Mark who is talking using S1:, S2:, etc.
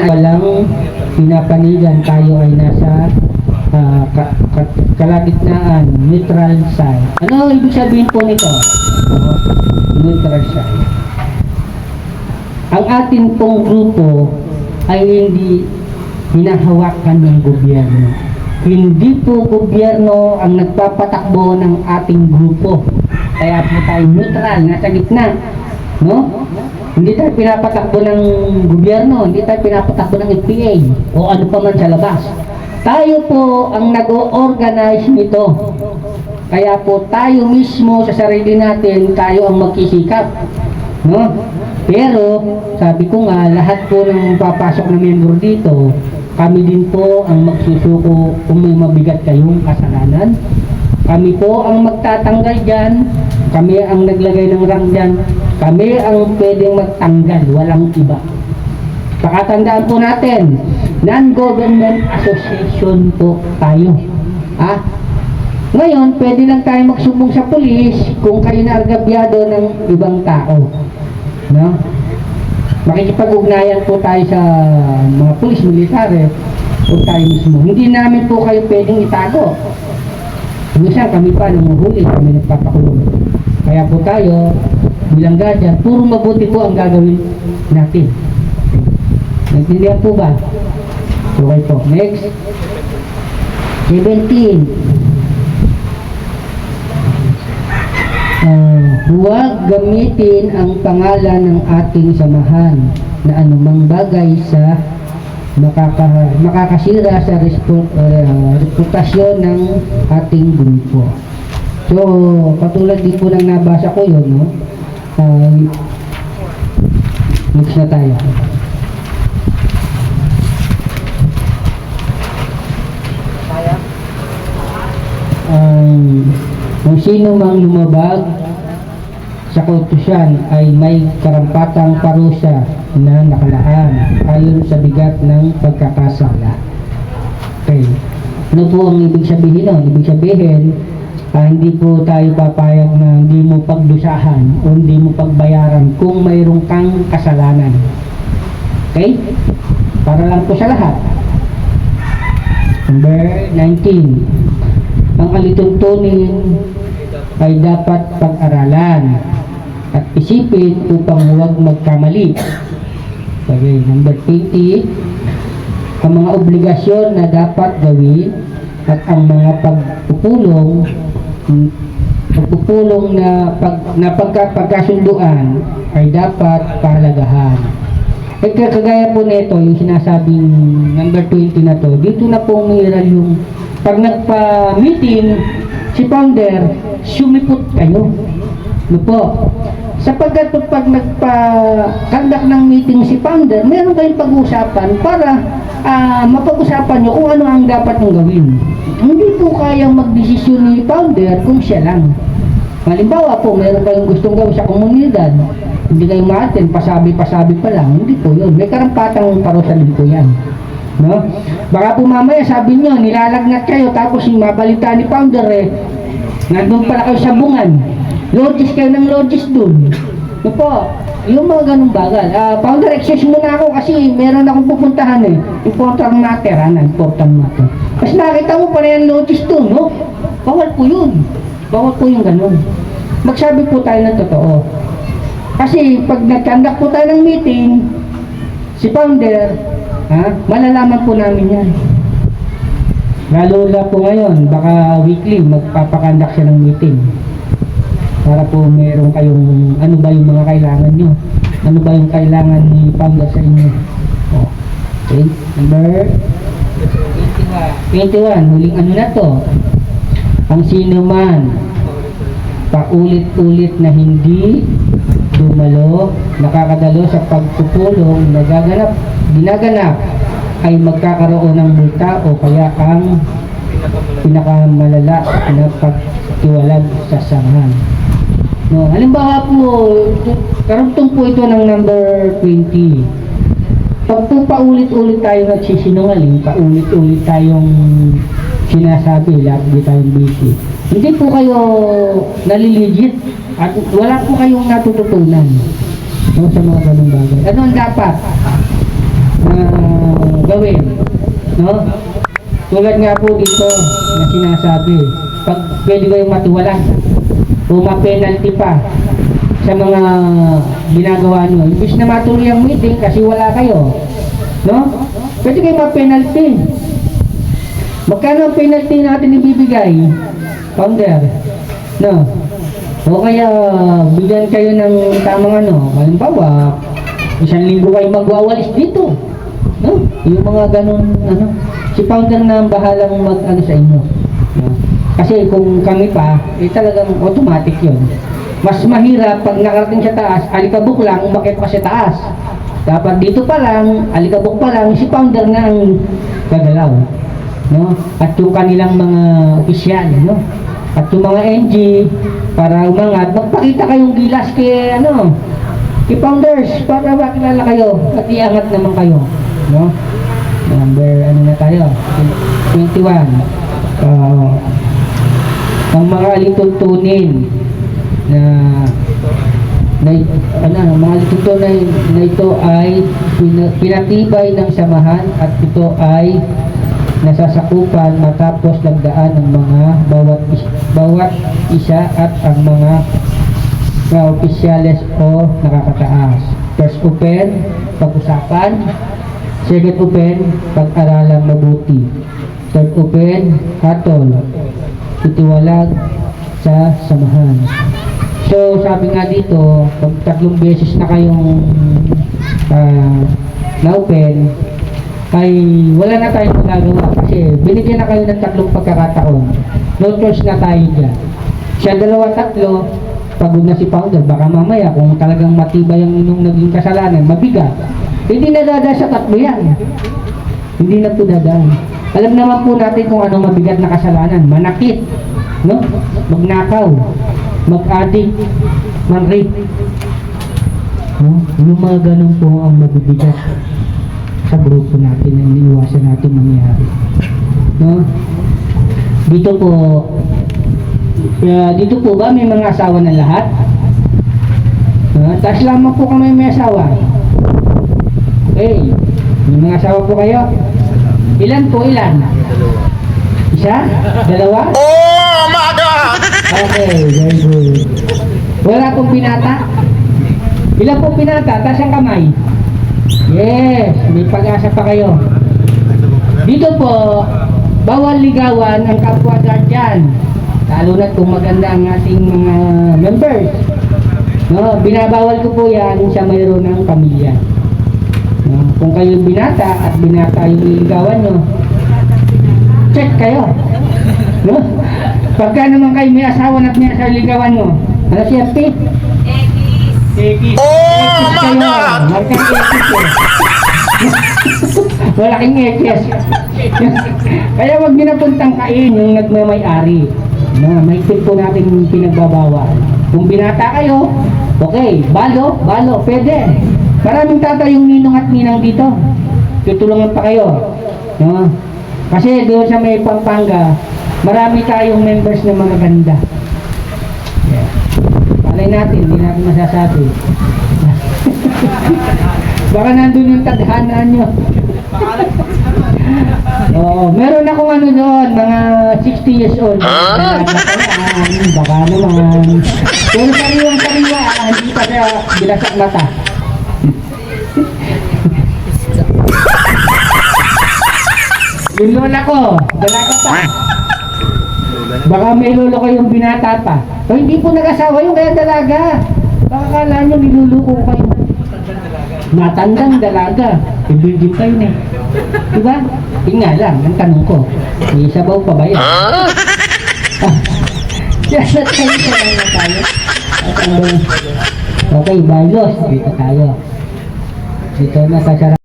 S1: walang pinapanigan, tayo ay nasa kalagitnaan, neutral side. Ano ibig sabihin po nito? Neutral side. Ang atin pong grupo ay hindi hinahawakan ng gobyerno. Hindi po gobyerno ang nagpapatakbo ng ating grupo. Kaya po tayo neutral, nasa gitna. No? Hindi tayo pinapatakbo ng gobyerno, hindi tayo pinapatakbo ng FPA o ano pa man sa labas. Tayo po ang nag-o-organize nito. Kaya po tayo mismo sa sarili natin, tayo ang magsisikap. No? Pero, sabi ko nga, lahat po ng papasok na member dito, kami din po ang magsusuko kung may mabigat kayong kasalanan. Kami po ang magtatanggal dyan, kami ang naglagay ng rank dyan, kami ang pwedeng magtanggal, walang iba. Pakatandaan po natin, non-government association po tayo. Ngayon, pwede lang tayo magsumbong sa pulis kung kayo na argabyado ng ibang tao. No? Makikipag-ugnayan po tayo sa mga pulis, military, o tayo mismo. Hindi namin po kayo pwedeng itago. Minsan kami pa nanguhuli, kami nagpapakulong. Kaya po tayo, bilang guardian, puro mabuti po ang gagawin natin. Naintindihan po ba? Okay po. Next. 17. Huwag gamitin ang pangalan ng ating samahan na anumang bagay sa makakasira sa reputasyon ng ating grupo. So, katulad din po ng nabasa ko yun, no? Next na tayo. Kung sino mang lumabag sa kautusan ay may karampatang parusa na nakalaan ayon sa bigat ng pagkakasala. Okay. Ano po ang ibig sabihin nun? Ibig sabihin, hindi po tayo papayag na hindi mo pagdusahan o hindi mo pagbayaran kung mayroong kang kasalanan. Okay? Para lang po sa lahat. Number 19. Ang alituntunin ay dapat pag-aralan at isipin upang huwag magkamali. Okay, number 20. Ang mga obligasyon na dapat gawin at ang mga pagpupulong na pagkasunduan ay dapat pahalagahan. Eh, kagaya po nito, yung sinasabing number 20 na to, dito na po umiral yung pag nagpa-meeting si founder, sumipot kayo. Ano po? Sapagkat pag nagpa-conduct ng meeting si founder, meron kayong pag-uusapan para mapag-usapan nyo kung ano ang dapat nyo gawin. Hindi po kayang magdesisyon ni founder kung siya lang. Halimbawa po, meron kayong gustong gawin sa komunidad, hindi kayo ma-attend, pasabi-pasabi pa lang, hindi po yun. May karampatang parusa din po yan. No? Baka po mamaya sabi nyo, nilalagnat kayo, tapos yung mabalita ni founder nandun pala kayo sa bungan. Logis kayo ng logis dun. No po, yung mga ganung bagay. Founder, excuse muna ako kasi meron akong pupuntahan Important matter, important matter. Kasi nakita mo pala yung logis dun, no? Bawal po yun. Bawal po yung ganun. Magsabi po tayo ng totoo. Kasi pag nag-conduct po tayo ng meeting, si founder, malalaman po namin yan. Lalo na po ngayon, baka weekly magpapakandak siya ng meeting para po meron kayong ano ba yung mga kailangan nyo, ano ba yung kailangan ni founder sa inyo. Okay, number 21, huling ano na to, ang sino man paulit-ulit na hindi dumalo, nakakadalo sa pagpupulong na ginaganap ay magkakaroon ng multa o kaya ang pinakamalala na pagtiwalag sa samahan. No, halimbawa po, karugtong po ito ng number 20. Pag po paulit-ulit tayo nagsisinungaling, paulit-ulit tayong sinasabi, lagi tayong busy, hindi po kayo naliligit at wala po kayong natututunan, no, sa mga ganung bagay. Ano ang dapat? No? Tulad nga po dito na sinasabi, pag pwede kayong matiwalag o ma-penalty pa sa mga ginagawa nyo. Imbis na matuloy ang meeting kasi wala kayo. No? Pwede kayong ma-penalty. Magkano ang penalty natin ibibigay? Founder? No? O kaya bigyan kayo ng tamang ano, halimbawa, 1 linggo kayo magwawalis dito. No? Yung mga ganun, ano, si founder na ang bahalang mag-ano sa inyo. No? Kasi kung kami pa, talagang automatic yun. Mas mahirap pag nakarating sa taas, alikabok lang, umakit pa sa taas. Dapat dito pa lang, alikabok pa lang, si founder na ang gagalaw. No? At yung kanilang mga opisyal, no? At yung mga NG, para umangat, magpakita kayong gilas kay, ano, kay founders, para makilala kayo, at iangat naman kayo. No? Number, ano na tayo? 21. Ang mga alituntunin mga alituntunin na ito ay pinatibay ng samahan at ito ay nasasakupan matapos lagdaan ng mga bawat isa at ang mga opisyales o nakakataas. First open, pag-usapan. Second open, pag-aralan mabuti. Third open, hatol. Itiwalag sa samahan. So, sabi nga dito, pag 3 beses na kayong na-open, ay wala na tayong magagawa kasi binigyan na kayo ng 3 pagkakataon. No choice na tayo dyan. Siya 2, 3, pagod na si founder, baka mamaya kung talagang matibay ang inyong naging kasalanan, mabigat. Hindi na dadaan sa 3 yan. Hindi na po dadaan. Alam naman po natin kung anong mabigat na kasalanan. Manakit, no? Magnakaw, mag-addict, man-rape. No? Yung mga ganun po ang mabibigat sa grupo natin na iniiwasan natin mangyari. No? Dito po ba may mga asawa na lahat? Taas lamang po kami may asawa. Okay. May mga asawa po kayo? Ilan po? Ilan? Isa? 2?
S2: Oh my God!
S1: Okay, very good. Wala pong binata? Ilan pong binata? Taas ang kamay. Yes, may pag-asa pa kayo. Dito po, bawal ligawan ang kapwa guardian. Lalo na kung maganda ang ating mga members. No, binabawal ko po yan sa mayroon ng pamilya. No, kung kayo binata at binata yung liligawan nyo, check kayo. No? Pagka naman kayo may asawa at may asawa ligawan nyo, ano siya, P? Ekis.
S2: Oh my God!
S1: Markang ekis eh. Malaking ekis. Kaya wag nyo na puntang kain yung nagmamay-ari. No, may tip po natin pinagbabawal. Kung binata kayo, okay, balo, pwede. Maraming tatay yung ninong at ninang dito. Tutulungan pa kayo. No? Kasi doon sa may Pampanga, marami tayong members na mga ganda. Yeah. Palay natin, hindi natin masasabi. Baka nandun yung tadhanaan nyo. Meron akong ano doon, mga 60 years old. Baka naman. Pero sariwang-sariwa, hindi pa siya bilasak mata. Yung lola ko, dalaga pa. Baka may lolo kayong binata pa. O hindi po nag-asawa yung kaya dalaga. Baka kala nyo niluluko kayo. Matandang dalaga. I-building kayo na. Diba? Yun nga lang, ang tanong ko. May sabaw pa ba yan? Nasa tayo na tayo. Okay, Barlos. Dito tayo. Dito na sa